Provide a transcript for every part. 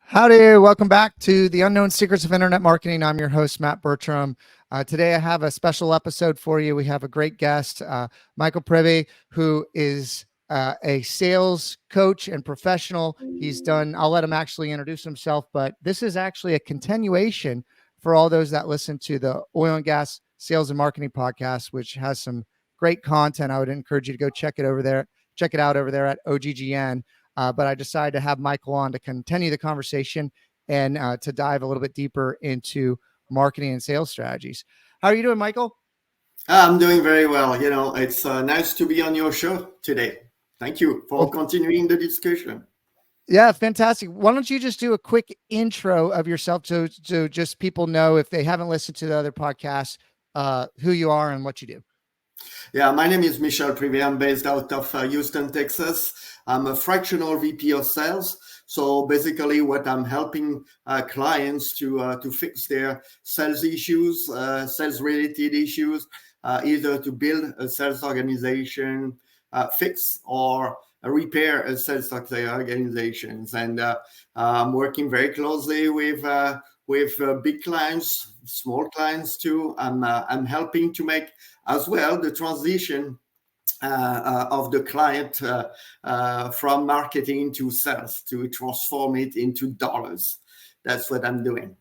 Howdy, welcome back to the Unknown Secrets of Internet Marketing. I'm your host, Matt Bertram. Today I have a special episode for you. We have a great guest, Michel Prive, who is a sales coach and professional. I'll let him actually introduce himself, but this is actually a continuation for all those that listen to the Oil and Gas Sales and Marketing podcast, which has some great content. I would encourage you to go check it out over there at OGGN. But I decided to have Michel on to continue the conversation and to dive a little bit deeper into marketing and sales strategies. How are you doing, Michel? I'm doing very well. It's nice to be on your show today. Thank you for continuing the discussion. Yeah, fantastic. Why don't you just do a quick intro of yourself so just people know, if they haven't listened to the other podcasts, who you are and what you do. Yeah, my name is Michel Prive. I'm based out of Houston, Texas. I'm a fractional VP of Sales. So basically what I'm helping clients to fix their sales issues, sales-related issues, either to build a sales organization, fix or repair a sales organizations. And I'm working very closely with big clients, small clients too. I'm helping to make as well the transition of the client from marketing to sales, to transform it into dollars. That's what I'm doing.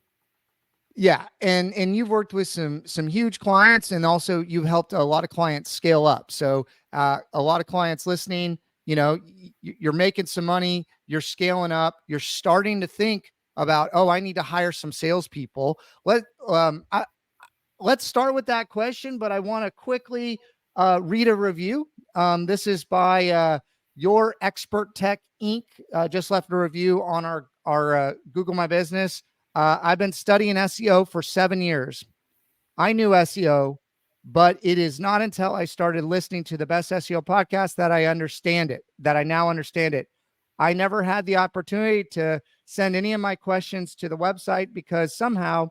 Yeah, and you've worked with some huge clients, and also you've helped a lot of clients scale up. So a lot of clients listening, you're making some money, you're scaling up, you're starting to think about, I need to hire some salespeople. Let's start with that question, but I want to quickly read a review. This is by Your Expert Tech Inc. Just left a review on our Google My Business. I've been studying SEO for 7 years. I knew SEO, but it is not until I started listening to the best SEO podcast that I now understand it. I never had the opportunity to send any of my questions to the website because somehow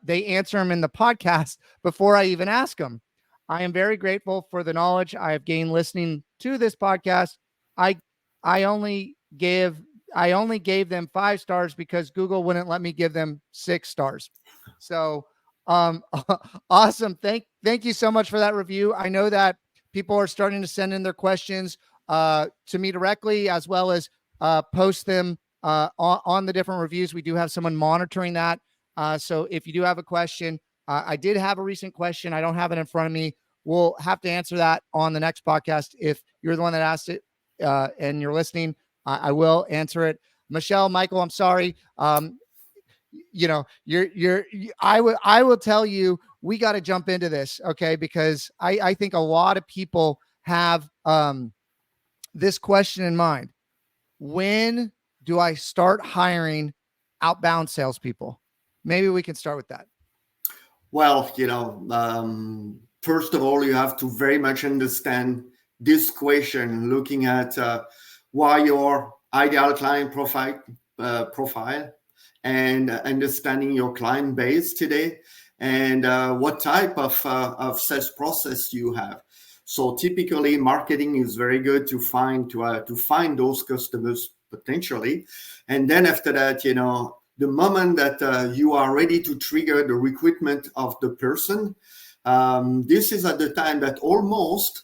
they answer them in the podcast before I even ask them. I am very grateful for the knowledge I have gained listening to this podcast. I only gave them 5 stars because Google wouldn't let me give them 6 stars. So awesome. Thank you so much for that review. I know that people are starting to send in their questions to me directly, as well as post them on the different reviews. We do have someone monitoring that. So if you do have a question, I did have a recent question. I don't have it in front of me. We'll have to answer that on the next podcast. If you're the one that asked it and you're listening, I will answer it. Michel, Michel, I'm sorry. I will tell you, we got to jump into this, okay? Because I think a lot of people have this question in mind. When do I start hiring outbound salespeople? Maybe we can start with that. Well, first of all, you have to very much understand this question, looking at why your ideal client profile and understanding your client base today, and what type of sales process you have. So typically, marketing is very good to find those customers potentially, and then after that, the moment that you are ready to trigger the recruitment of the person, this is at the time that almost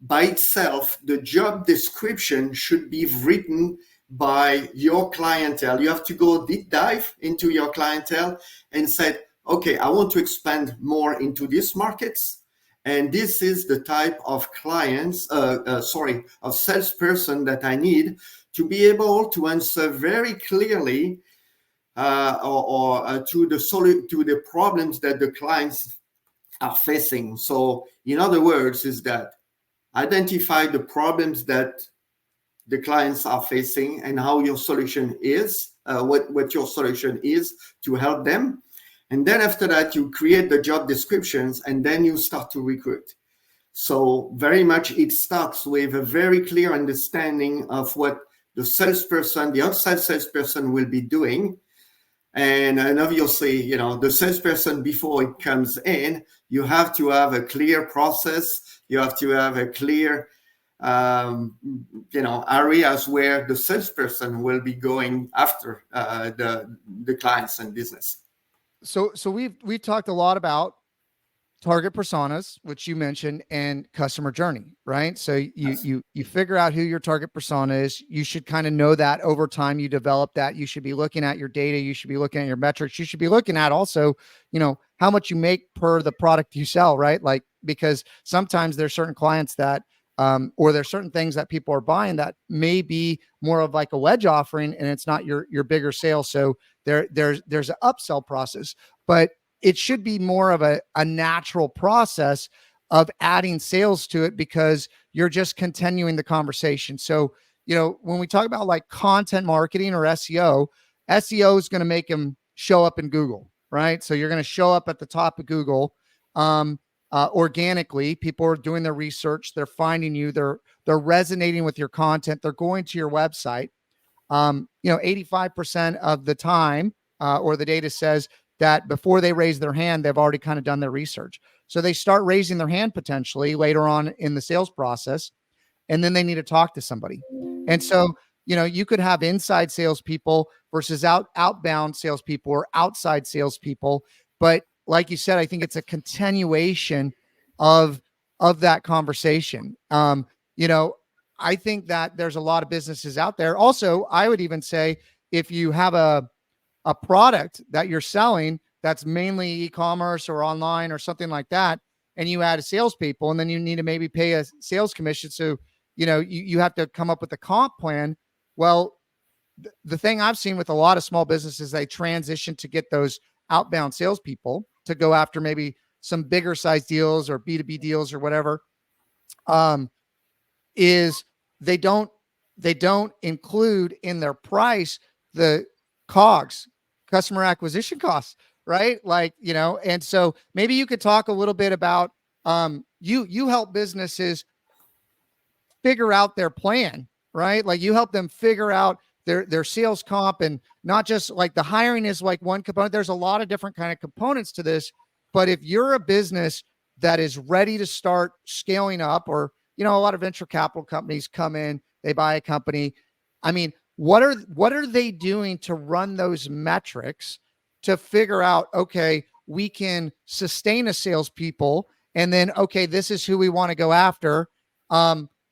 by itself, the job description should be written by your clientele. You have to go deep dive into your clientele and say, okay, I want to expand more into these markets. And this is the type of of salesperson that I need to be able to answer very clearly to the problems that the clients are facing. So in other words, is that identify the problems that the clients are facing and how your solution is, what your solution is to help them. And then after that, you create the job descriptions and then you start to recruit. So very much it starts with a very clear understanding of what the outside salesperson will be doing. And obviously, the salesperson, before it comes in, you have to have a clear process. You have to have a clear areas where the salesperson will be going after the clients and business. So we've talked a lot about target personas, which you mentioned, and customer journey, right? So you figure out who your target persona is. You should kind of know that over time. You develop that. You should be looking at your data. You should be looking at your metrics. You should be looking at also, how much you make per the product you sell, right? Like, because sometimes there's certain clients that, or there's certain things that people are buying that may be more of like a wedge offering, and it's not your bigger sale. So there's an upsell process, but it should be more of a natural process of adding sales to it, because you're just continuing the conversation. So, when we talk about like content marketing or SEO, SEO is going to make them show up in Google, right? So you're going to show up at the top of Google organically. People are doing their research. They're finding you. They're resonating with your content. They're going to your website. 85% of the time, or the data says that before they raise their hand, they've already kind of done their research. So they start raising their hand potentially later on in the sales process, and then they need to talk to somebody. And so, you could have inside salespeople versus outbound salespeople or outside salespeople. But like you said, I think it's a continuation of that conversation. I think that there's a lot of businesses out there. Also, I would even say, if you have a product that you're selling that's mainly e-commerce or online or something like that, and you add a salespeople, and then you need to maybe pay a sales commission. So, you have to come up with a comp plan. Well, the thing I've seen with a lot of small businesses, they transition to get those outbound salespeople to go after maybe some bigger size deals or B2B deals or whatever. Is they don't include in their price the COGS, customer acquisition costs, right? Like, and so maybe you could talk a little bit about, you help businesses figure out their plan, right? Like, you help them figure out their sales comp, and not just like the hiring is like one component. There's a lot of different kind of components to this. But if you're a business that is ready to start scaling up, or, a lot of venture capital companies come in, they buy a company. I mean, what are they doing to run those metrics to figure out, okay, we can sustain a salespeople, and then, okay, this is who we want to go after,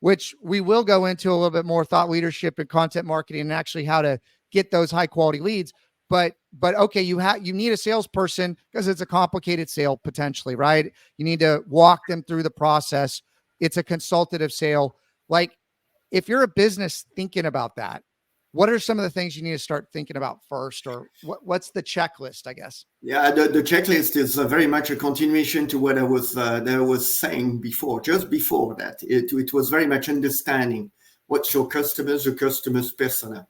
which we will go into a little bit more, thought leadership and content marketing, and actually how to get those high quality leads. But okay, you need a salesperson because it's a complicated sale potentially, right? You need to walk them through the process. It's a consultative sale. Like, if you're a business thinking about that, what are some of the things you need to start thinking about first, or what's the checklist, I guess? Yeah, the checklist is very much a continuation to what I was saying before. Just before that, it was very much understanding what's your customer's persona.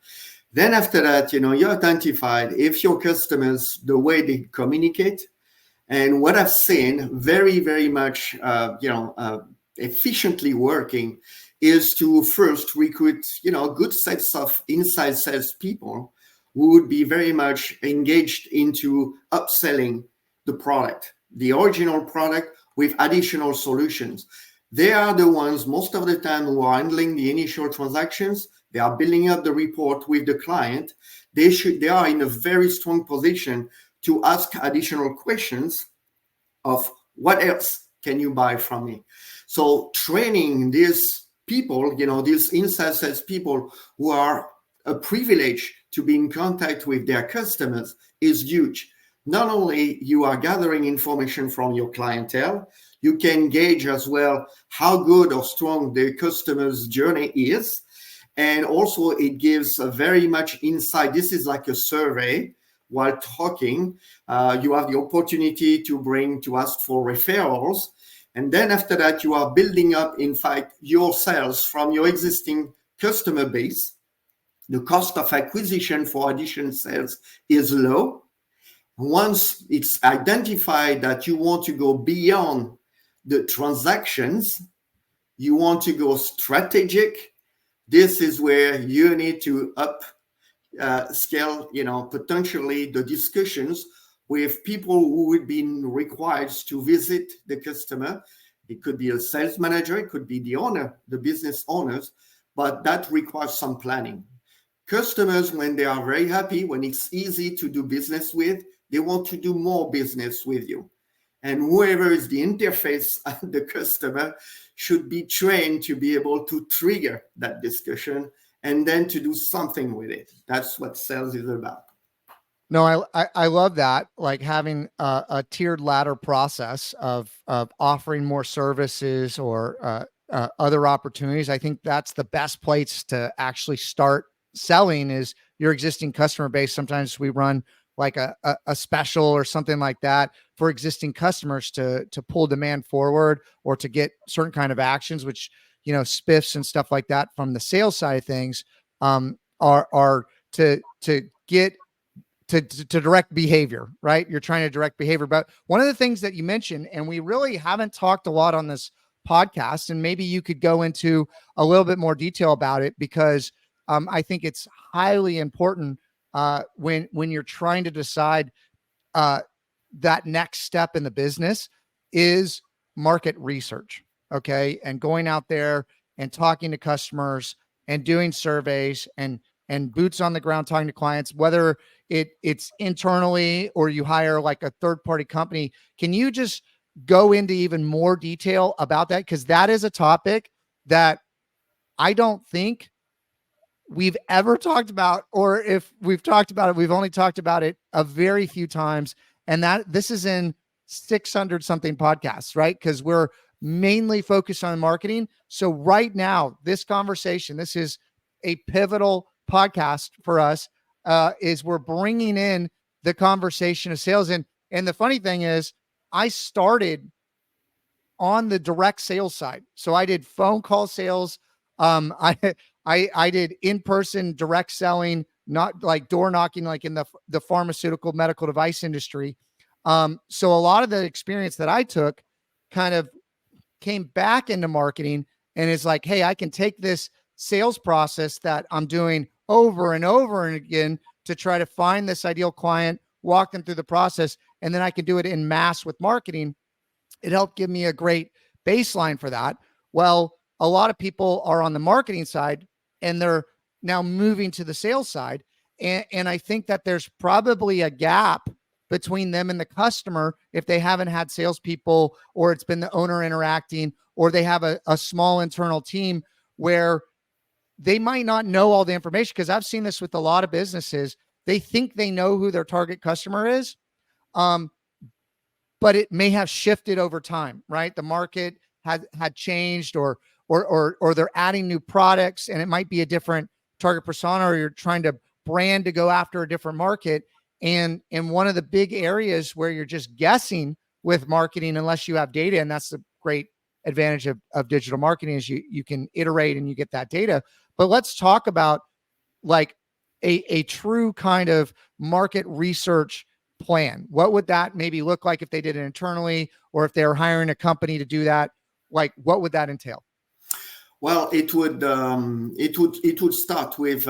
Then after that, you identified if your customers, the way they communicate, and what I've seen very, very much, efficiently working is to first recruit, good sets of inside sales people who would be very much engaged into upselling the product, the original product, with additional solutions. They are the ones most of the time who are handling the initial transactions. They are building up the report with the client. They are in a very strong position to ask additional questions of what else can you buy from me? So training these people, these inside sales people who are a privilege to be in contact with their customers, is huge. Not only you are gathering information from your clientele, you can gauge as well how good or strong the customer's journey is. And also it gives a very much insight. This is like a survey. While talking, you have the opportunity to ask for referrals. And then after that, you are building up, in fact, your sales from your existing customer base. The cost of acquisition for additional sales is low. Once it's identified that you want to go beyond the transactions, you want to go strategic, this is where you need to scale, potentially the discussions with people who would be required to visit the customer, It could be a sales manager, it could be the owner, the business owners, but that requires some planning. Customers, when they are very happy, when it's easy to do business with, they want to do more business with you. And whoever is the interface and the customer should be trained to be able to trigger that discussion and then to do something with it. That's what sales is about. No, I love that. Like having a tiered ladder process of offering more services or other opportunities. I think that's the best place to actually start selling is your existing customer base. Sometimes we run like a special or something like that for existing customers to pull demand forward or to get certain kind of actions, which, you know, spiffs and stuff like that from the sales side of things are to get to direct behavior, right? You're trying to direct behavior. But one of the things that you mentioned, and we really haven't talked a lot on this podcast, and maybe you could go into a little bit more detail about it, because I think it's highly important when you're trying to decide that next step in the business is market research. Okay. And going out there and talking to customers and doing surveys and boots on the ground, talking to clients, whether it's internally or you hire like a third party company. Can you just go into even more detail about that? Because that is a topic that I don't think we've ever talked about, or if we've talked about it, we've only talked about it a very few times. And that this is in 600 something podcasts, right? Because we're mainly focused on marketing. So right now, this conversation, this is a pivotal podcast for us, is we're bringing in the conversation of sales. And the funny thing is, I started on the direct sales side. So I did phone call sales. I did in-person direct selling, not like door knocking, like in the pharmaceutical medical device industry. So a lot of the experience that I took kind of came back into marketing, and it's like, hey, I can take this sales process that I'm doing over and over and again to try to find this ideal client, walk them through the process, and then I can do it in mass with marketing. It helped give me a great baseline for that. Well, a lot of people are on the marketing side and they're now moving to the sales side. And I think that there's probably a gap between them and the customer if they haven't had salespeople, or it's been the owner interacting, or they have a small internal team where they might not know all the information. Because I've seen this with a lot of businesses. They think they know who their target customer is, but it may have shifted over time, right? The market had changed, or they're adding new products, and it might be a different target persona, or you're trying to brand to go after a different market. And one of the big areas where you're just guessing with marketing, unless you have data, and that's the great advantage of digital marketing, is you can iterate and you get that data. But let's talk about like a true kind of market research plan. What would that maybe look like if they did it internally, or if they're hiring a company to do that? Like, what would that entail? Well, it would start with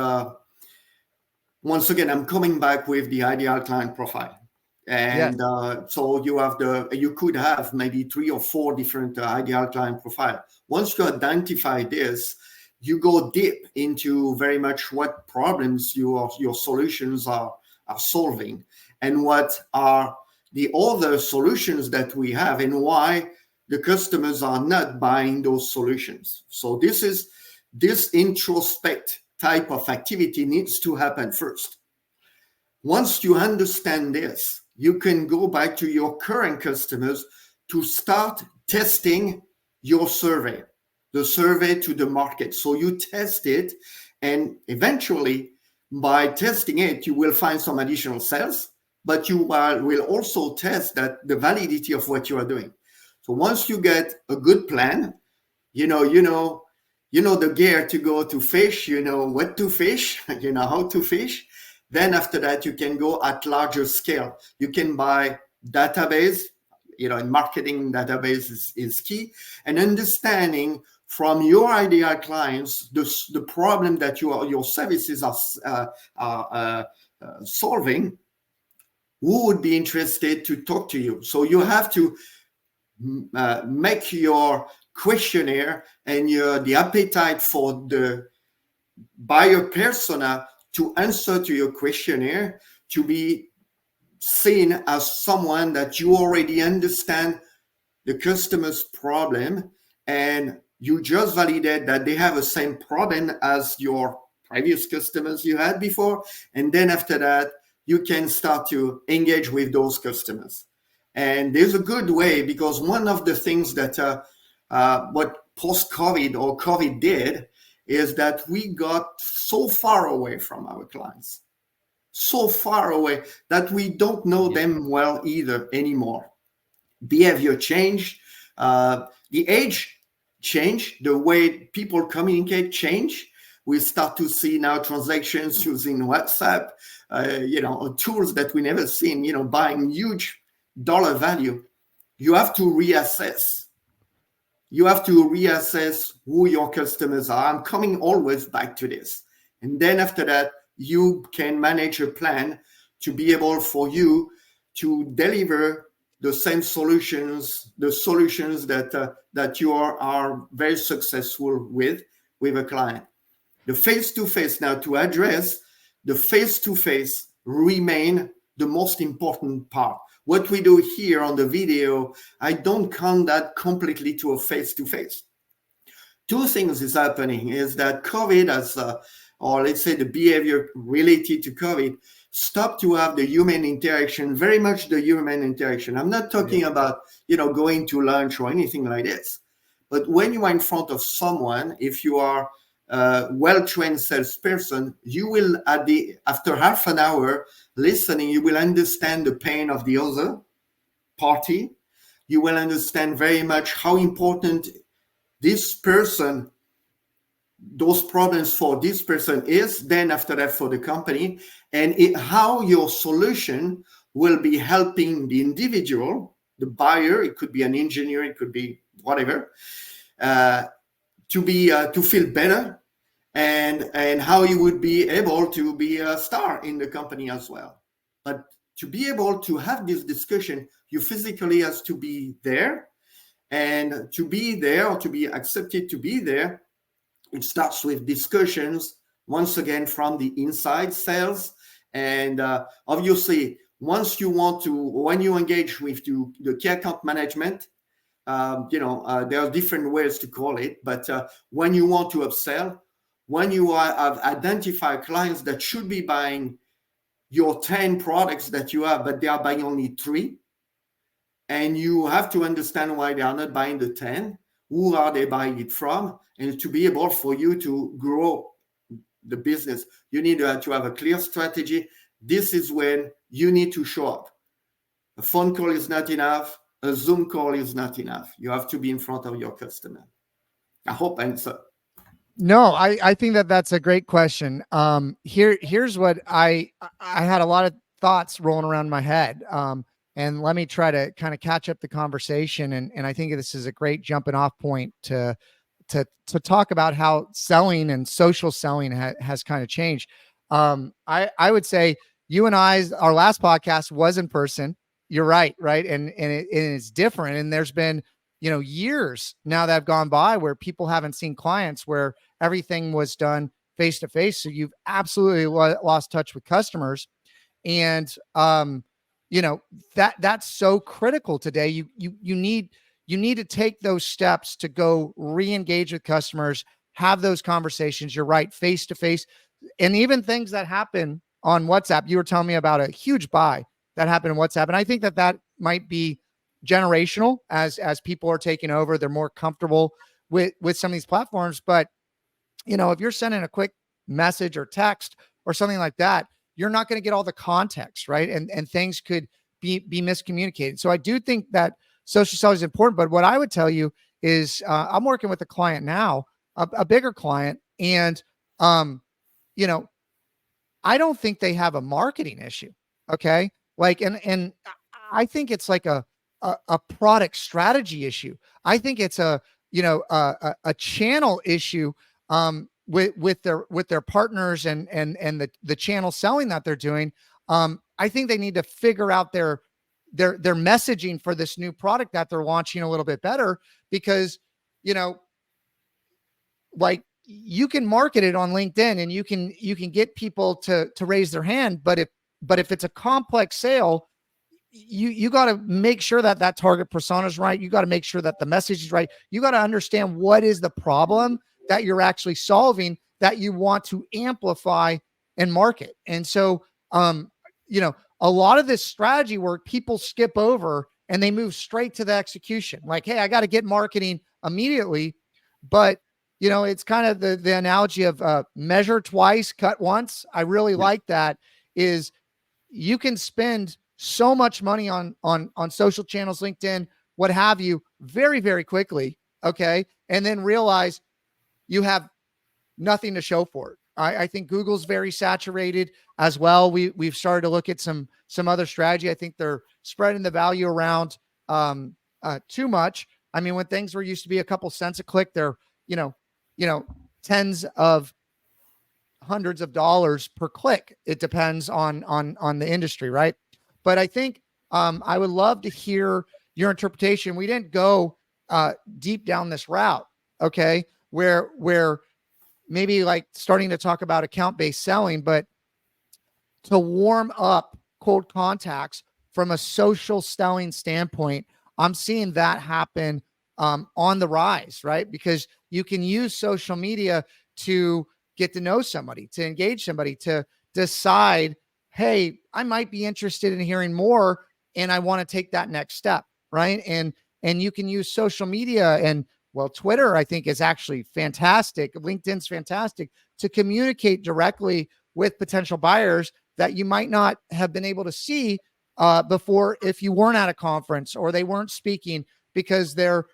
once again, I'm coming back with the ideal client profile. And yes. So you could have maybe 3 or 4 different ideal client profile. Once you identify this, you go deep into very much what problems your solutions are solving, and what are the other solutions that we have, and why the customers are not buying those solutions. So this introspect type of activity needs to happen first. Once you understand this, you can go back to your current customers to start testing your survey, the survey to the market. So you test it, and eventually by testing it, you will find some additional sales, but you will also test that the validity of what you are doing. So once you get a good plan, you know the gear to go to fish, you know what to fish, you know how to fish. Then after that, you can go at larger scale. You can buy database, in marketing, database is key. And understanding from your ideal clients, the problem that your services are solving, who would be interested to talk to you. So you have to make your questionnaire and the appetite for the buyer persona to answer to your questionnaire to be seen as someone that you already understand the customer's problem, and you just validate that they have the same problem as your previous customers you had before. And then after that, you can start to engage with those customers. And there's a good way, because one of the things that what post-COVID or COVID did is that we got so far away from our clients, so far away that we don't know them well either anymore. Behavior changed, the age changed, the way people communicate changed. We start to see now transactions using WhatsApp, tools that we never seen, buying huge dollar value. You have to reassess. You have to reassess who your customers are. I'm coming always back to this. And then after that, you can manage a plan to be able for you to deliver the same solutions, the solutions that you are very successful with a client. The face-to-face, now to address the face-to-face, remain the most important part. What we do here on the video, I don't count that completely to a face-to-face. Two things is happening is that COVID has, or let's say the behavior related to COVID, stop to have the human interaction, very much the human interaction. I'm not talking about, going to lunch or anything like this. But when you are in front of someone, if you are a well-trained salesperson, you will, after half an hour listening, you will understand the pain of the other party. You will understand very much how important this person, those problems for this person is, then after that for the company, and how your solution will be helping the individual, the buyer, it could be an engineer, it could be whatever, to feel better, and how you would be able to be a star in the company as well. But to be able to have this discussion, you physically has to be there, and to be there or to be accepted to be there, it starts with discussions, once again, from the inside sales. And obviously, when you engage with the key account management, there are different ways to call it. But when you want to upsell, when you have identified clients that should be buying your 10 products that you have, but they are buying only 3, and you have to understand why they are not buying the 10, who are they buying it from, and to be able for you to grow the business, you need to have a clear strategy. This is when you need to show up. A phone call is not enough. A Zoom call is not enough. You have to be in front of your customer. I hope I answer. No, I think that's a great question. Here's what I had a lot of thoughts rolling around my head. And let me try to kind of catch up the conversation. And I think this is a great jumping off point to talk about how selling and social selling has kind of changed. I would say you and our last podcast was in person. You're right. And it's different. And there's been, years now that have gone by where people haven't seen clients, where everything was done face to face. So you've absolutely lost touch with customers. And, that's so critical today. You need to take those steps to go re-engage with customers, have those conversations. You're right, face to face, and even things that happen on WhatsApp. You were telling me about a huge buy that happened in WhatsApp, and I think that might be generational as people are taking over. They're more comfortable with some of these platforms. But if you're sending a quick message or text or something like that, you're not going to get all the context, right? And things could be miscommunicated. So I do think that social selling is important. But what I would tell you is I'm working with a client now, a bigger client, and I don't think they have a marketing issue. Okay. And I think it's like a product strategy issue. I think it's a channel issue with their partners and the channel selling that they're doing. I think they need to figure out their their messaging for this new product that they're launching a little bit better, because, like, you can market it on LinkedIn and you can get people to raise their hand. But if it's a complex sale, you got to make sure that target persona is right. You got to make sure that the message is right. You got to understand what is the problem that you're actually solving, that you want to amplify and market. And so, a lot of this strategy work people skip over and they move straight to the execution. Like, hey, I got to get marketing immediately. But, it's kind of the analogy of measure twice, cut once. I really like that. Is you can spend so much money on social channels, LinkedIn, what have you, very, very quickly. Okay. And then realize you have nothing to show for it. I think Google's very saturated as well. We've started to look at some other strategy. I think they're spreading the value around too much. I mean, when things were used to be a couple cents a click, they're, tens of hundreds of dollars per click. It depends on the industry, right? But I think I would love to hear your interpretation. We didn't go deep down this route, okay? Where maybe like starting to talk about account-based selling, but to warm up cold contacts from a social selling standpoint, I'm seeing that happen on the rise, right? Because you can use social media to get to know somebody, to engage somebody, to decide, hey, I might be interested in hearing more and I want to take that next step, right? And you can use social media, and Twitter, I think, is actually fantastic. LinkedIn's fantastic to communicate directly with potential buyers that you might not have been able to see before if you weren't at a conference or they weren't speaking, because they're,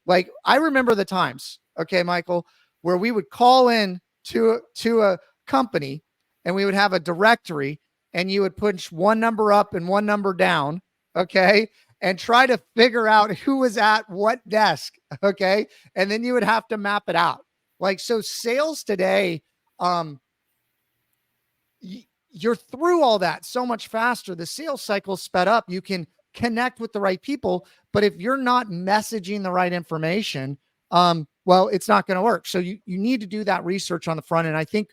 like, I remember the times, okay, Michael, where we would call in to a company and we would have a directory and you would push one number up and one number down, okay, and try to figure out who was at what desk, okay? And then you would have to map it out. Like, so sales today, you're through all that so much faster. The sales cycle sped up. You can connect with the right people, but if you're not messaging the right information, it's not going to work. So you need to do that research on the front end. I think,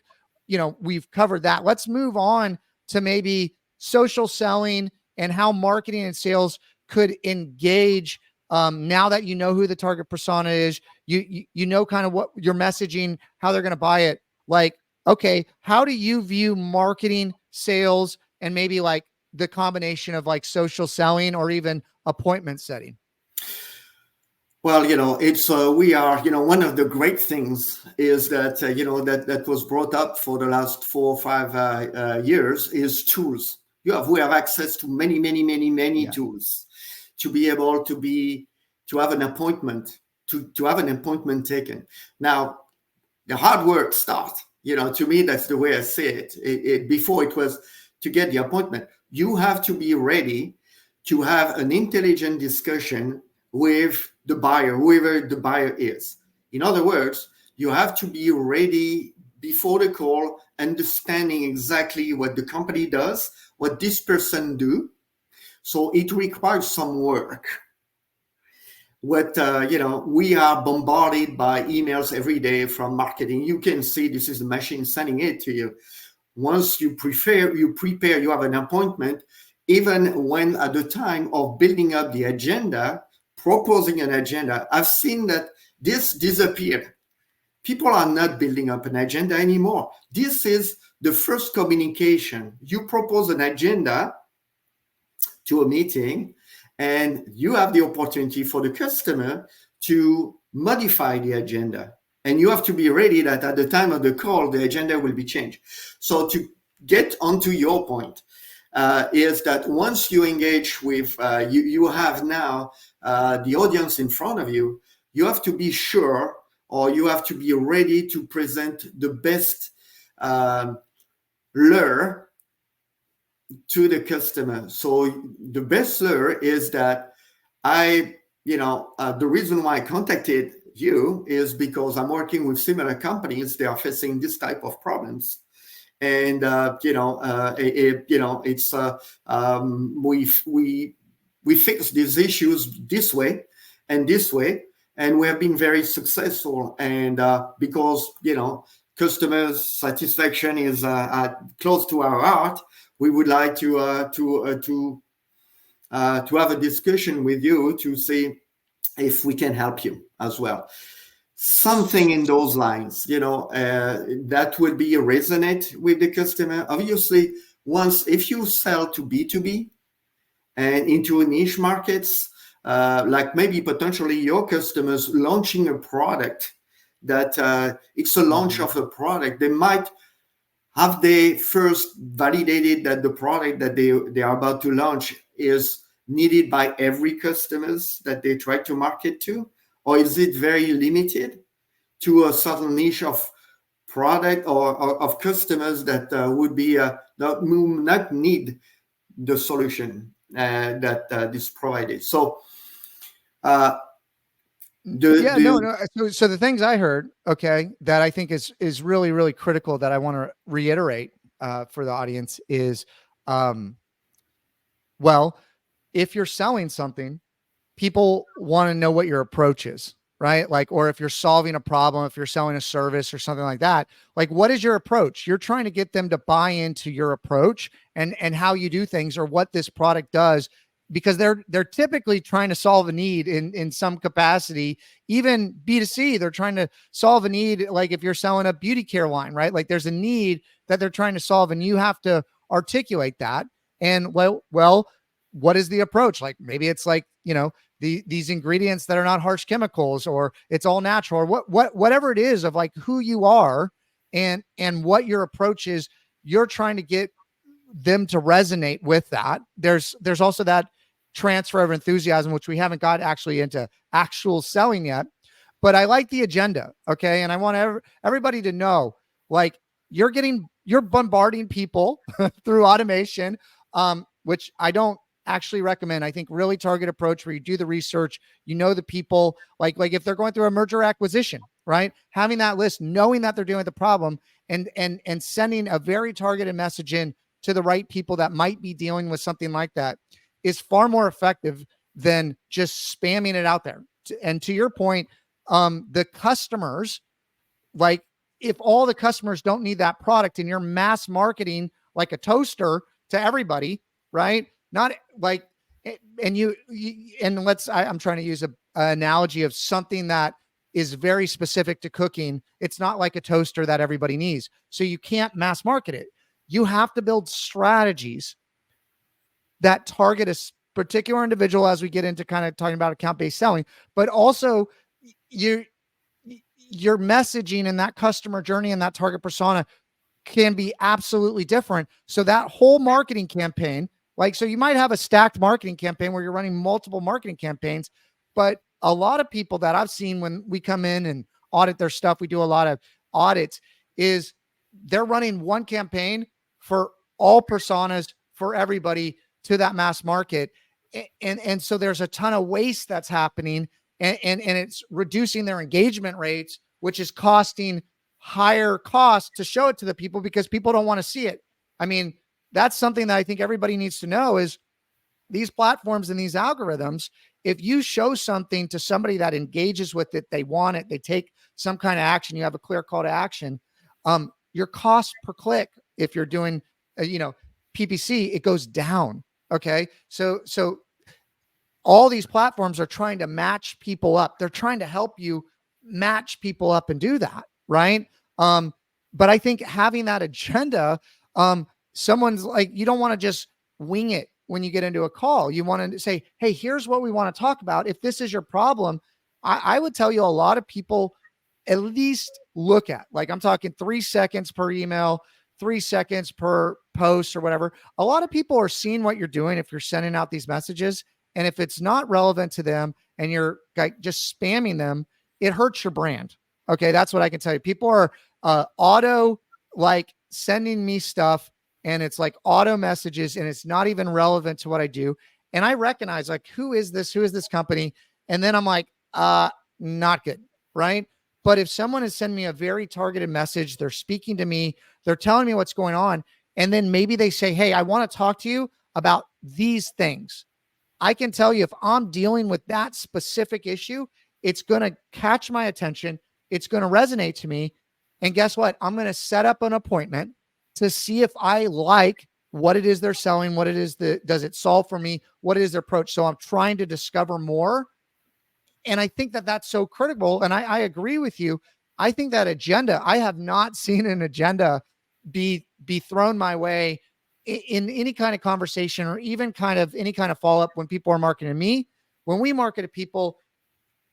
we've covered that. Let's move on to maybe social selling and how marketing and sales could engage. Now that you know who the target persona is, you know kind of what your messaging, how they're going to buy it. Like, okay, how do you view marketing, sales, and maybe like the combination of like social selling or even appointment setting? Well, it's we are, one of the great things is that that was brought up for the last 4 or 5 years is tools. We have access to many tools to be able to have an appointment, to have an appointment taken. Now, the hard work starts. To me, that's the way I see it. Before it was to get the appointment, you have to be ready to have an intelligent discussion with the buyer, whoever the buyer is. In other words, you have to be ready before the call, understanding exactly what the company does, what this person do. So it requires some work. We are bombarded by emails every day from marketing. You can see this is the machine sending it to you. Once you prepare, you have an appointment, even when at the time of building up the agenda, proposing an agenda, I've seen that this disappeared. People are not building up an agenda anymore. This is the first communication. You propose an agenda to a meeting, and you have the opportunity for the customer to modify the agenda. And you have to be ready that at the time of the call, the agenda will be changed. So to get onto your point, is that once you engage with, you have now the audience in front of you, you have to be sure, or you have to be ready to present the best lure to the customer. So the best lure is that the reason why I contacted you is because I'm working with similar companies. They are facing this type of problems. And it's we fix these issues this way and this way, and we have been very successful. And because customer satisfaction is close to our heart, we would like to have a discussion with you to see if we can help you as well. Something in those lines, that would be resonate with the customer. Obviously, if you sell to B2B and into niche markets, like maybe potentially your customers launching a product that it's a launch of a product, they might have they first validated that the product that they are about to launch is needed by every customers that they try to market to, or is it very limited to a certain niche of product or of customers that would be not need the solution that is provided. So So the things I heard, okay, that I think is really, really critical that I want to reiterate for the audience is, well, if you're selling something, people want to know what your approach is, right? Like, or if you're solving a problem, if you're selling a service or something like that, like, what is your approach? You're trying to get them to buy into your approach and how you do things or what this product does, because they're typically trying to solve a need in some capacity. Even B2C, they're trying to solve a need. Like if you're selling a beauty care line, right? Like there's a need that they're trying to solve, and you have to articulate that. And well, what is the approach? Like maybe it's like, these ingredients that are not harsh chemicals, or it's all natural, or whatever it is of like who you are and what your approach is. You're trying to get them to resonate with that. There's also that transfer of enthusiasm, which we haven't got actually into actual selling yet, but I like the agenda. Okay. And I want everybody to know, like, you're bombarding people through automation, which I don't actually recommend. I think really target approach where you do the research, the people, like if they're going through a merger acquisition, right? Having that list, knowing that they're dealing with the problem, and sending a very targeted message in to the right people that might be dealing with something like that is far more effective than just spamming it out there. And to your point, the customers, like if all the customers don't need that product and you're mass marketing like a toaster to everybody, right? Not like, and I'm trying to use an analogy of something that is very specific to cooking. It's not like a toaster that everybody needs. So you can't mass market it. You have to build strategies that target a particular individual as we get into kind of talking about account-based selling, but also your messaging and that customer journey and that target persona can be absolutely different. So that whole marketing campaign, so you might have a stacked marketing campaign where you're running multiple marketing campaigns, but a lot of people that I've seen when we come in and audit their stuff, we do a lot of audits, is they're running one campaign for all personas for everybody to that mass market. And so there's a ton of waste that's happening, and it's reducing their engagement rates, which is costing higher costs to show it to the people because people don't want to see it. I mean, that's something that I think everybody needs to know is these platforms and these algorithms, if you show something to somebody that engages with it, they want it, they take some kind of action, you have a clear call to action, your cost per click, if you're doing, PPC, it goes down. Okay. So all these platforms are trying to match people up. They're trying to help you match people up and do that. Right. But I think having that agenda, someone's like, you don't want to just wing it when you get into a call. You want to say, hey, here's what we want to talk about. If this is your problem, I would tell you a lot of people at least look at, like, I'm talking 3 seconds per email, 3 seconds per post or whatever. A lot of people are seeing what you're doing if you're sending out these messages. And if it's not relevant to them and you're like just spamming them, it hurts your brand. Okay. That's what I can tell you. People are auto like sending me stuff, and it's like auto messages, and it's not even relevant to what I do. And I recognize, like, who is this? Who is this company? And then I'm like, not good. Right. But if someone is sending me a very targeted message, they're speaking to me, they're telling me what's going on, and then maybe they say, hey, I want to talk to you about these things. I can tell you if I'm dealing with that specific issue, it's going to catch my attention. It's going to resonate to me. And guess what? I'm going to set up an appointment to see if I like what it is they're selling, what it is that does it solve for me, what is their approach. So I'm trying to discover more. And I think that that's so critical. And I agree with you. I think that agenda, I have not seen an agenda be thrown my way in any kind of conversation or even kind of any kind of follow-up when people are marketing to me. When we market to people,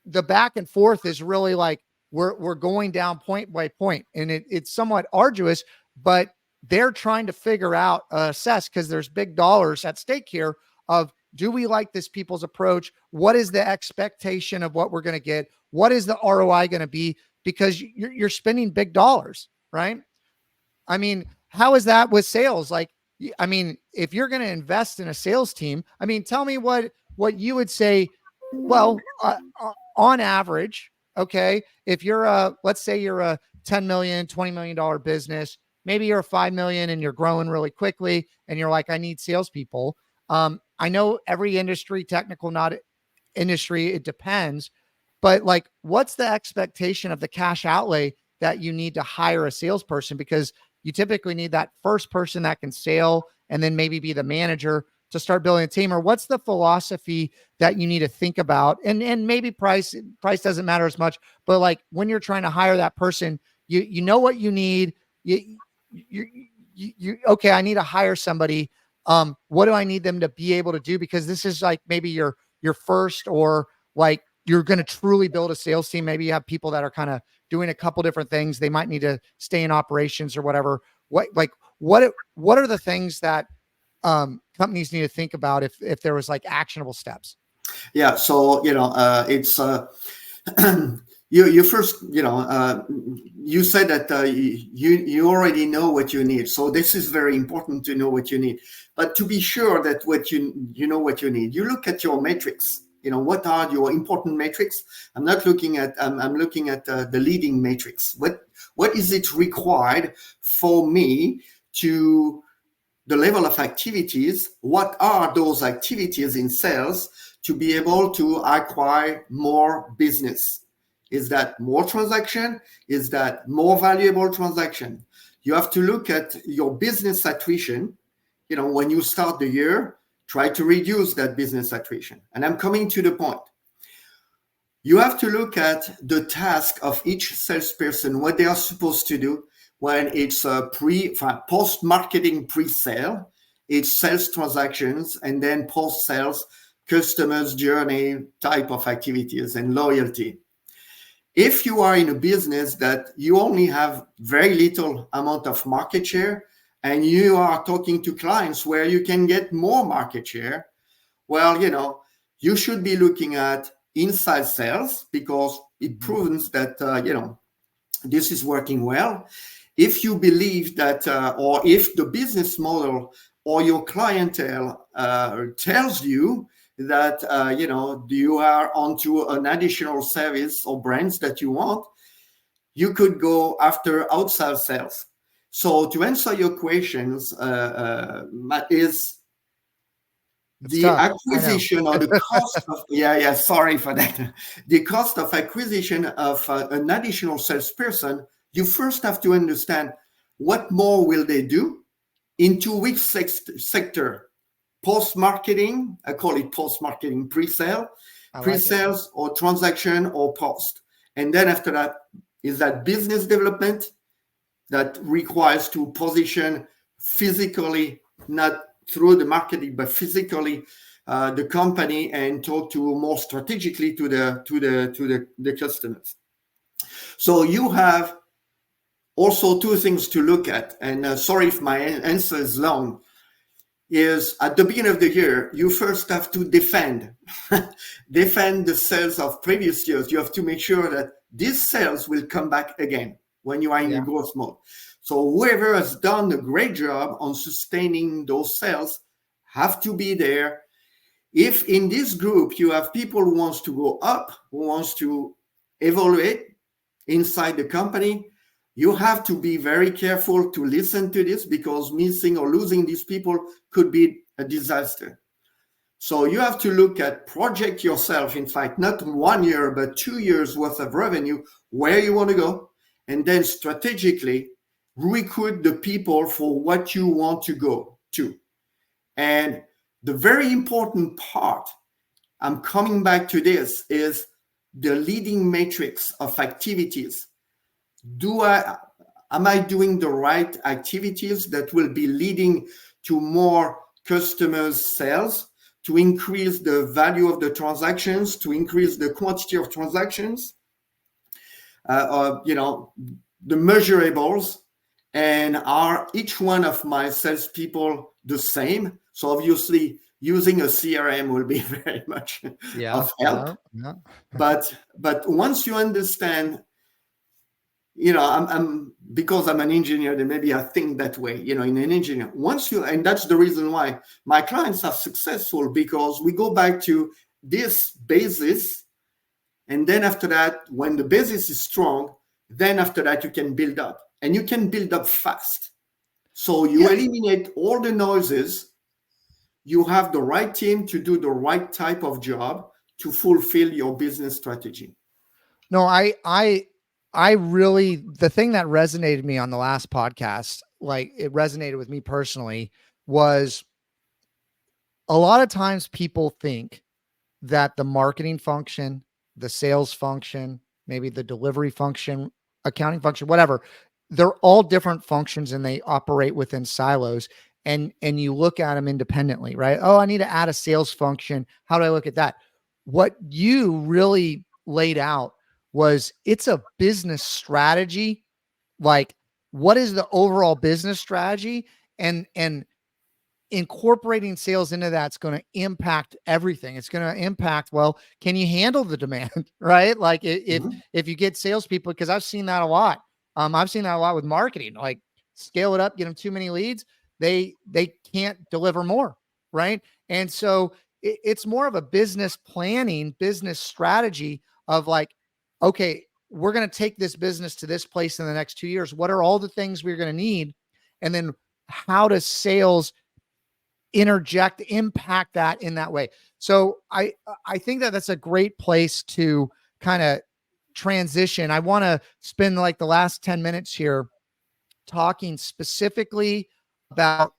the back and forth is really like we're going down point by point, and it's somewhat arduous, but they're trying to figure out, assess, because there's big dollars at stake here of, do we like this people's approach? What is the expectation of what we're going to get? What is the ROI going to be? Because you're spending big dollars, right? I mean, how is that with sales? Like, I mean, if you're going to invest in a sales team, I mean, tell me what you would say. Well, on average, okay, if you're let's say you're a $10 million, $20 million business, maybe you're a 5 million and you're growing really quickly and you're like, I need salespeople. I know every industry, technical, not industry, it depends, but like, what's the expectation of the cash outlay that you need to hire a salesperson? Because you typically need that first person that can sell and then maybe be the manager to start building a team. Or what's the philosophy that you need to think about? And maybe price doesn't matter as much, but like when you're trying to hire that person, you know what you need. You okay, I need to hire somebody. What do I need them to be able to do? Because this is like maybe your first, or like you're going to truly build a sales team. Maybe you have people that are kind of doing a couple different things. They might need to stay in operations or whatever. What are the things that companies need to think about if there was like actionable steps? Yeah. So, it's, you first, you said that you already know what you need. So this is very important to know what you need. But to be sure that you know what you need, you look at your metrics. What are your important metrics? I'm not looking at. I'm looking at the leading metrics. What is it required for me to the level of activities? What are those activities in sales to be able to acquire more business? Is that more transaction? Is that more valuable transaction? You have to look at your business attrition. When you start the year, try to reduce that business attrition. And I'm coming to the point. You have to look at the task of each salesperson, what they are supposed to do when it's a post-marketing pre-sale, it's sales transactions, and then post-sales customers journey type of activities and loyalty. If you are in a business that you only have very little amount of market share and you are talking to clients where you can get more market share, well, you should be looking at inside sales because it proves that, this is working well. If you believe that, or if the business model or your clientele tells you that, you are onto an additional service or brands that you want, you could go after outside sales. So to answer your questions, is the tough. acquisition or the cost of, sorry for that. The cost of acquisition of an additional salesperson, you first have to understand what more will they do into which sector. Post-marketing, I call it post-marketing, pre-sale, pre-sales or transaction or post. And then after that, is that business development that requires to position physically, not through the marketing, but physically the company and talk to more strategically to the customers. So you have also two things to look at. And sorry if my answer is long. Is at the beginning of the year, you first have to defend the sales of previous years. You have to make sure that these sales will come back again when you are in a growth mode. So whoever has done a great job on sustaining those sales have to be there. If in this group you have people who wants to go up, who wants to evaluate, inside the company, you have to be very careful to listen to this, because missing or losing these people could be a disaster. So you have to look at, project yourself, in fact, not 1 year, but 2 years worth of revenue, where you want to go, and then strategically recruit the people for what you want to go to. And the very important part, I'm coming back to this, is the leading matrix of activities. Am I doing the right activities that will be leading to more customers' sales, to increase the value of the transactions, to increase the quantity of transactions, the measurables, and are each one of my salespeople the same? So obviously, using a CRM will be very much of help. But once you understand, I'm because I'm an engineer, then maybe I think that way, in an engineer. And that's the reason why my clients are successful, because we go back to this basis. And then after that, when the basis is strong, then after that, you can build up, and you can build up fast. So you eliminate all the noises. You have the right team to do the right type of job to fulfill your business strategy. No, I really, the thing that resonated me on the last podcast, like it resonated with me personally, was a lot of times people think that the marketing function, the sales function, maybe the delivery function, accounting function, whatever, they're all different functions and they operate within silos. And you look at them independently, right? Oh, I need to add a sales function. How do I look at that? What you really laid out was, it's a business strategy. Like, what is the overall business strategy? And incorporating sales into that's going to impact everything. It's going to impact, well, can you handle the demand, right? Like if you get salespeople, because I've seen that a lot. I've seen that a lot with marketing, like scale it up, get them too many leads. They can't deliver more, right? And so it's more of a business planning, business strategy of like, okay, we're going to take this business to this place in the next 2 years. What are all the things we're going to need? And then how does sales impact that in that way? So I think that that's a great place to kind of transition. I want to spend like the last 10 minutes here talking specifically about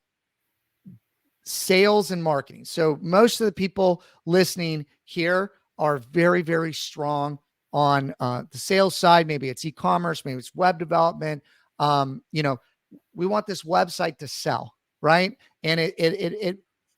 sales and marketing. So most of the people listening here are very, very strong on the sales side. Maybe it's e-commerce, maybe it's web development. We want this website to sell, right? And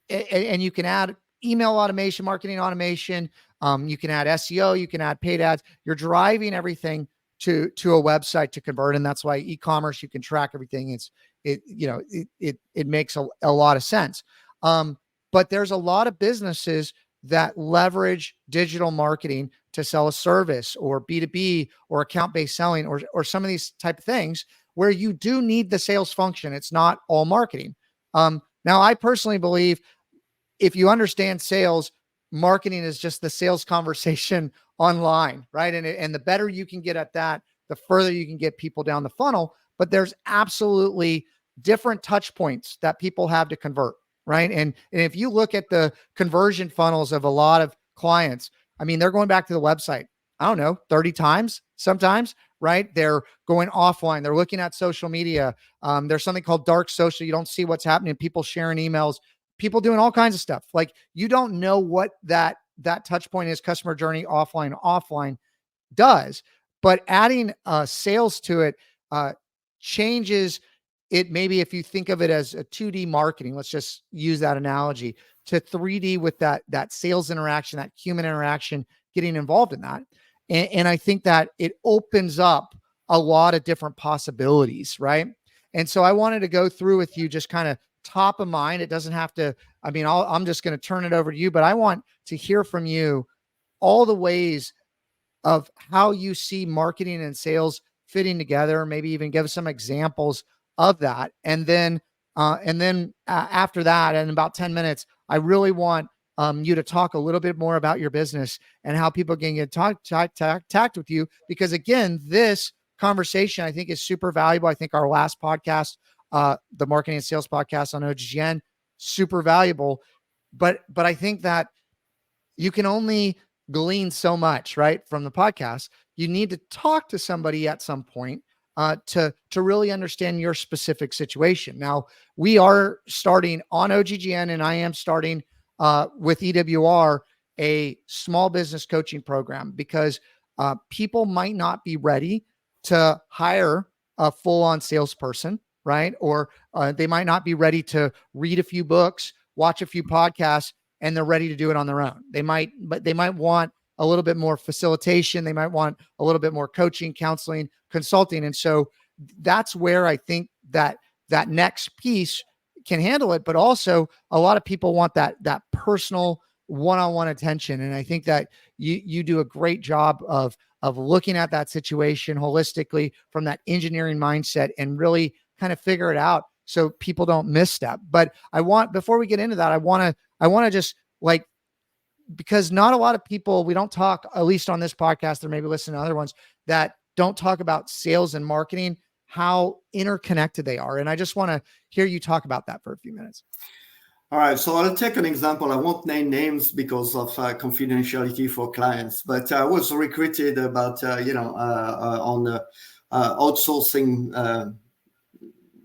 and you can add email automation, marketing automation. You can add SEO, you can add paid ads. You're driving everything to a website to convert. And that's why e-commerce, you can track everything. It makes a lot of sense. But there's a lot of businesses that leverage digital marketing to sell a service or B2B or account-based selling or some of these type of things where you do need the sales function. It's not all marketing. Now, I personally believe if you understand sales, marketing is just the sales conversation online, right? And the better you can get at that, the further you can get people down the funnel. But there's absolutely different touch points that people have to convert, right? And if you look at the conversion funnels of a lot of clients, I mean, they're going back to the website, I don't know, 30 times sometimes, right? They're going offline. They're looking at social media. There's something called dark social. You don't see what's happening. People sharing emails, people doing all kinds of stuff. Like, you don't know what that touch point is, customer journey, offline does. But adding sales to it changes it. Maybe if you think of it as a 2D marketing, let's just use that analogy, to 3D with that sales interaction, that human interaction, getting involved in that. And I think that it opens up a lot of different possibilities, right? And so I wanted to go through with you just kind of top of mind. It doesn't have to, I mean, I'm just going to turn it over to you, but I want to hear from you all the ways of how you see marketing and sales fitting together, maybe even give us some examples of that. And then after that, in about 10 minutes, I really want you to talk a little bit more about your business and how people can get tact with you. Because again, this conversation I think is super valuable. I think our last podcast, the marketing and sales podcast on OGGN, super valuable. But I think that you can only glean so much, right, from the podcast. You need to talk to somebody at some point to really understand your specific situation. Now, we are starting on OGGN, and I am starting with EWR a small business coaching program, because people might not be ready to hire a full-on salesperson, right? Or they might not be ready to read a few books, watch a few podcasts, and they're ready to do it on their own. But they might want a little bit more facilitation. They might want a little bit more coaching, counseling, consulting. And so that's where I think that next piece can handle it. But also a lot of people want that personal one-on-one attention. And I think that you do a great job of looking at that situation holistically from that engineering mindset and really kind of figure it out so people don't misstep. But before we get into that, I want to just like, because not a lot of people, we don't talk, at least on this podcast, or maybe listen to other ones that don't talk about sales and marketing, how interconnected they are. And I just want to hear you talk about that for a few minutes. All right, so I'll take an example. I won't name names because of confidentiality for clients, but I was recruited about, on the outsourcing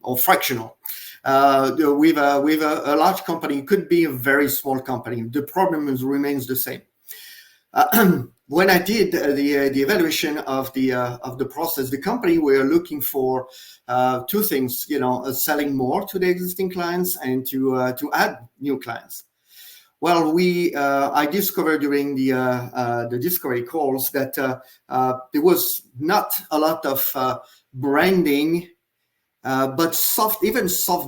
or fractional. With a large company, it could be a very small company. The problem remains the same. When I did the evaluation of the process, the company were looking for two things, selling more to the existing clients and to add new clients. Well, I discovered during the discovery calls that there was not a lot of branding. But soft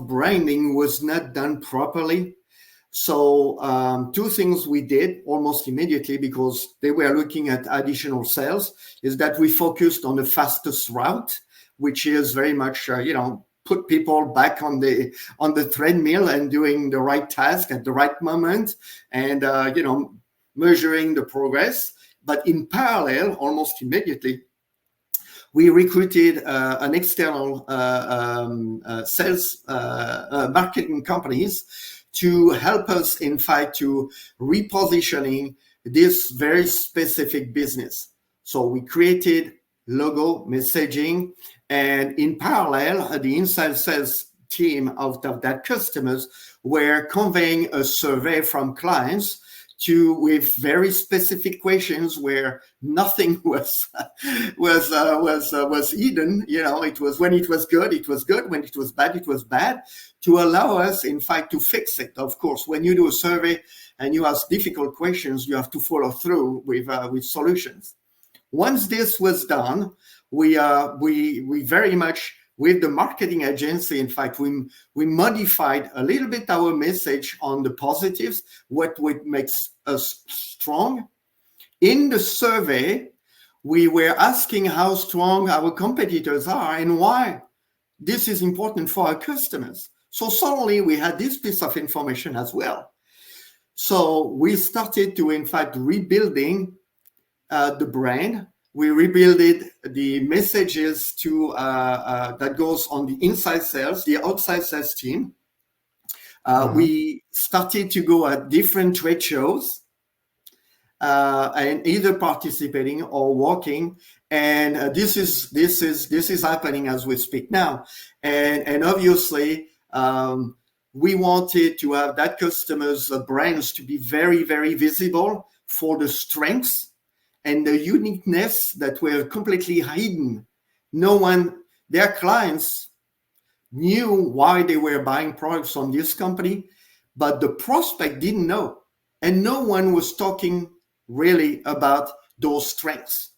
branding was not done properly. So two things we did almost immediately, because they were looking at additional sales, is that we focused on the fastest route, which is very much, put people back on the treadmill and doing the right task at the right moment, and, measuring the progress. But in parallel, almost immediately, we recruited an external sales marketing companies to help us, in fact, to repositioning this very specific business. So we created logo, messaging, and in parallel, the inside sales team out of that customers were conveying a survey from clients with very specific questions where nothing was hidden. It was, when it was good, it was good. When it was bad, it was bad, to allow us, in fact, to fix it. Of course, when you do a survey and you ask difficult questions, you have to follow through with solutions. Once this was done, we very much, with the marketing agency, in fact, we modified a little bit our message on the positives, what makes us strong. In the survey, we were asking how strong our competitors are and why this is important for our customers. So suddenly we had this piece of information as well. So we started to, in fact, rebuilding the brand. We rebuilt the messages to that goes on the inside sales, the outside sales team. We started to go at different trade shows and either participating or walking. And this is happening as we speak now. And obviously, we wanted to have that customers' brands to be very, very visible for the strengths and the uniqueness that were completely hidden. Their clients knew why they were buying products from this company, but the prospect didn't know. And no one was talking really about those strengths.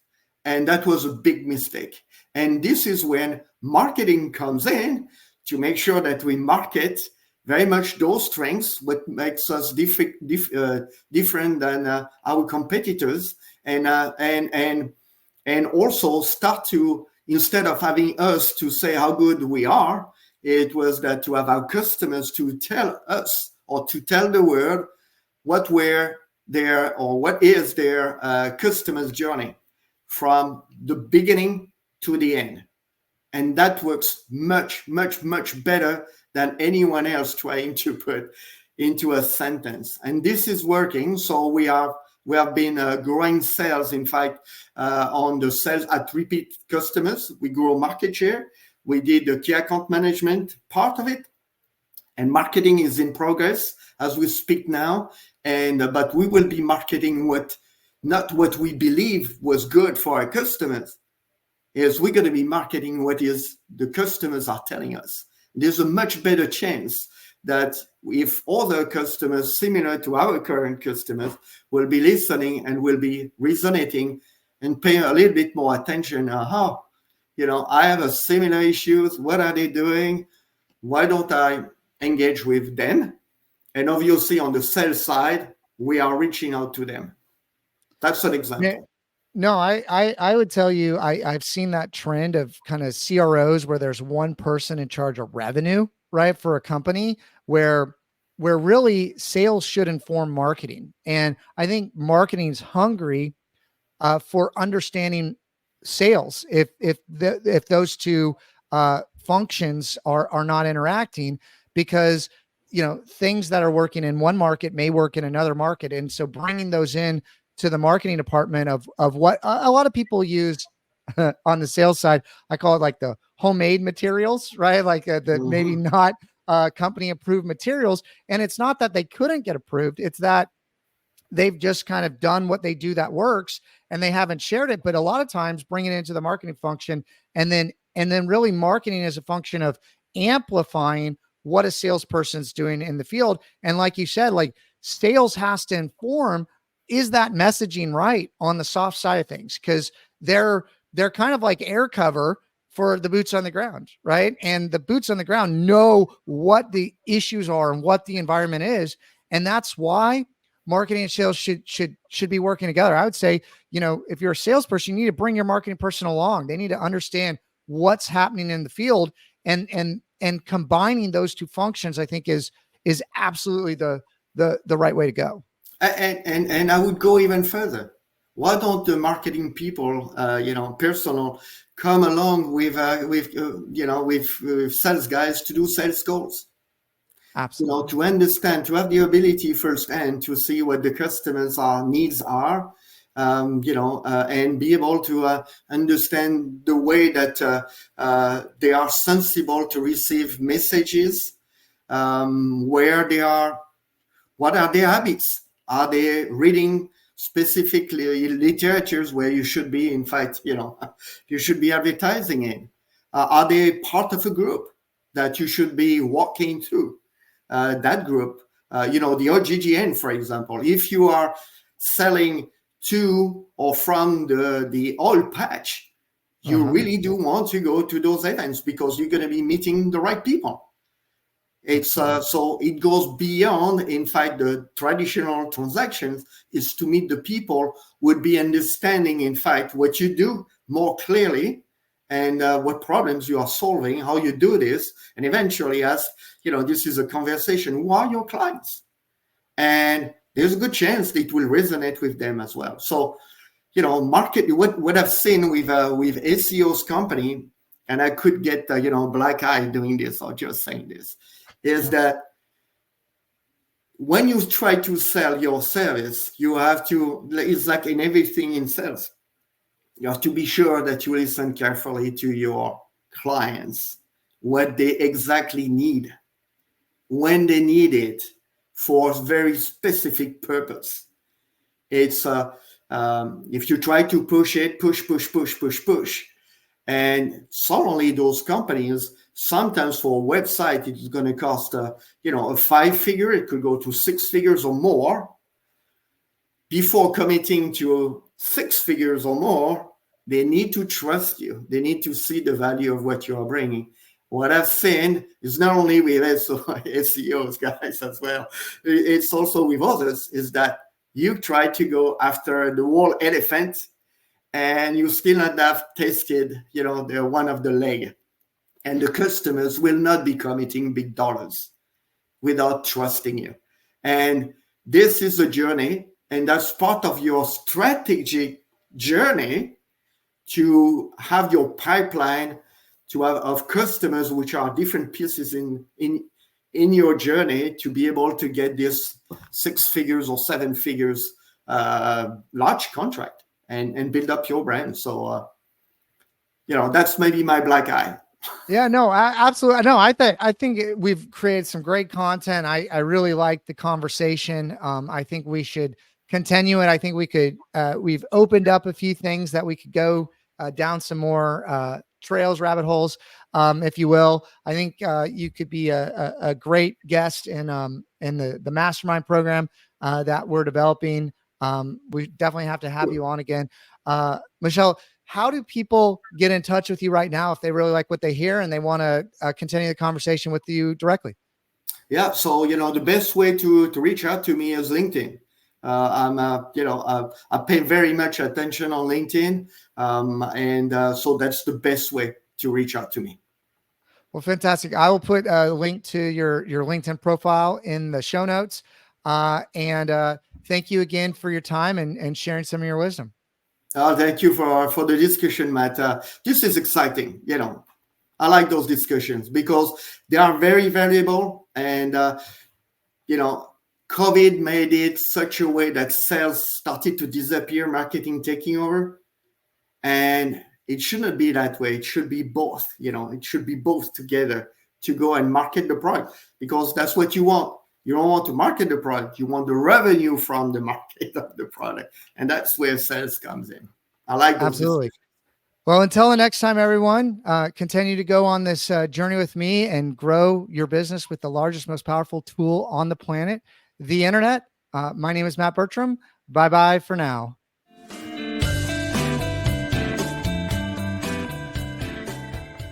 And that was a big mistake. And this is when marketing comes in to make sure that we market very much those strengths, what makes us different than our competitors. And also start to, instead of having us to say how good we are, it was that to have our customers to tell us or to tell the world what is their customer's journey from the beginning to the end. And that works much, much, much better than anyone else trying to put into a sentence. And this is working. So we have been growing sales. In fact, on the sales at repeat customers, we grow market share. We did the key account management part of it, and marketing is in progress as we speak now. And but we will be marketing not what we believe was good for our customers. Is we're going to be marketing what is the customers are telling us. There's a much better chance that if other customers similar to our current customers will be listening and will be resonating and paying a little bit more attention. I have a similar issues. What are they doing? Why don't I engage with them? And obviously on the sales side, we are reaching out to them. That's an example. No, I would tell you, I've seen that trend of kind of CROs where there's one person in charge of revenue, right? For a company where really sales should inform marketing. And I think marketing's hungry for understanding sales. If those two functions are not interacting, because things that are working in one market may work in another market. And so bringing those in to the marketing department of what a lot of people use on the sales side, I call it like the homemade materials, right? Like the maybe not company approved materials. And it's not that they couldn't get approved. It's that they've just kind of done what they do that works and they haven't shared it. But a lot of times bringing it into the marketing function and then really marketing as a function of amplifying what a salesperson's doing in the field. And like you said, like sales has to inform, is that messaging right on the soft side of things? Because they're kind of like air cover for the boots on the ground, right? And the boots on the ground know what the issues are and what the environment is. And that's why marketing and sales should be working together. I would say, if you're a salesperson, you need to bring your marketing person along. They need to understand what's happening in the field, and combining those two functions, I think is absolutely the right way to go. And I would go even further. Why don't the marketing people, personnel, come along with sales guys to do sales goals? Absolutely. To understand, to have the ability firsthand to see what the customers' needs are, and be able to understand the way that they are sensible to receive messages, where they are, what are their habits? Are they reading specifically literatures where you should be, in fact, you should be advertising in? Are they part of a group that you should be walking through? That group, the OGGN, for example, if you are selling to or from the oil patch, you really do want to go to those events because you're going to be meeting the right people. It's so it goes beyond, in fact, the traditional transactions is to meet the people, would be understanding, in fact, what you do more clearly and what problems you are solving, how you do this. And eventually, as this is a conversation, who are your clients? And there's a good chance it will resonate with them as well. So, market, what I've seen with SEO's company, and I could get, black eye doing this or just saying this, is that when you try to sell your service, you have to, it's like in everything in sales, you have to be sure that you listen carefully to your clients, what they exactly need, when they need it, for a very specific purpose. It's if you try to push it, push, and suddenly those companies, sometimes for a website, it's going to cost a 5-figure. It could go to 6 figures or more. Before committing to 6 figures or more, they need to trust you. They need to see the value of what you are bringing. What I've seen is not only with SEOs guys as well, it's also with others, is that you try to go after the whole elephant and you still not have tasted, the one of the leg. And the customers will not be committing big dollars without trusting you. And this is a journey, and that's part of your strategic journey to have your pipeline to have of customers, which are different pieces in your journey to be able to get this 6 figures or 7 figures large contract and build up your brand. So that's maybe my black eye. Yeah, no, absolutely. No, I think we've created some great content. I really like the conversation. I think we should continue it. I think we've opened up a few things that we could go down some more trails, rabbit holes, if you will. I think you could be a great guest in the mastermind program that we're developing. We definitely have to have you on again. Michel, how do people get in touch with you right now if they really like what they hear and they want to continue the conversation with you directly? Yeah, so the best way to reach out to me is LinkedIn. I pay very much attention on LinkedIn, and so that's the best way to reach out to me. Well, fantastic. I will put a link to your LinkedIn profile in the show notes. And thank you again for your time and sharing some of your wisdom. Thank you for the discussion, Matt. This is exciting. I like those discussions because they are very valuable. And, COVID made it such a way that sales started to disappear, marketing taking over. And it shouldn't be that way. It should be both. It should be both together to go and market the product, because that's what you want. You don't want to market the product. You want the revenue from the market of the product. And that's where sales comes in. I like those. Absolutely. Well, until the next time, everyone, continue to go on this journey with me and grow your business with the largest, most powerful tool on the planet, the internet. My name is Matt Bertram. Bye-bye for now.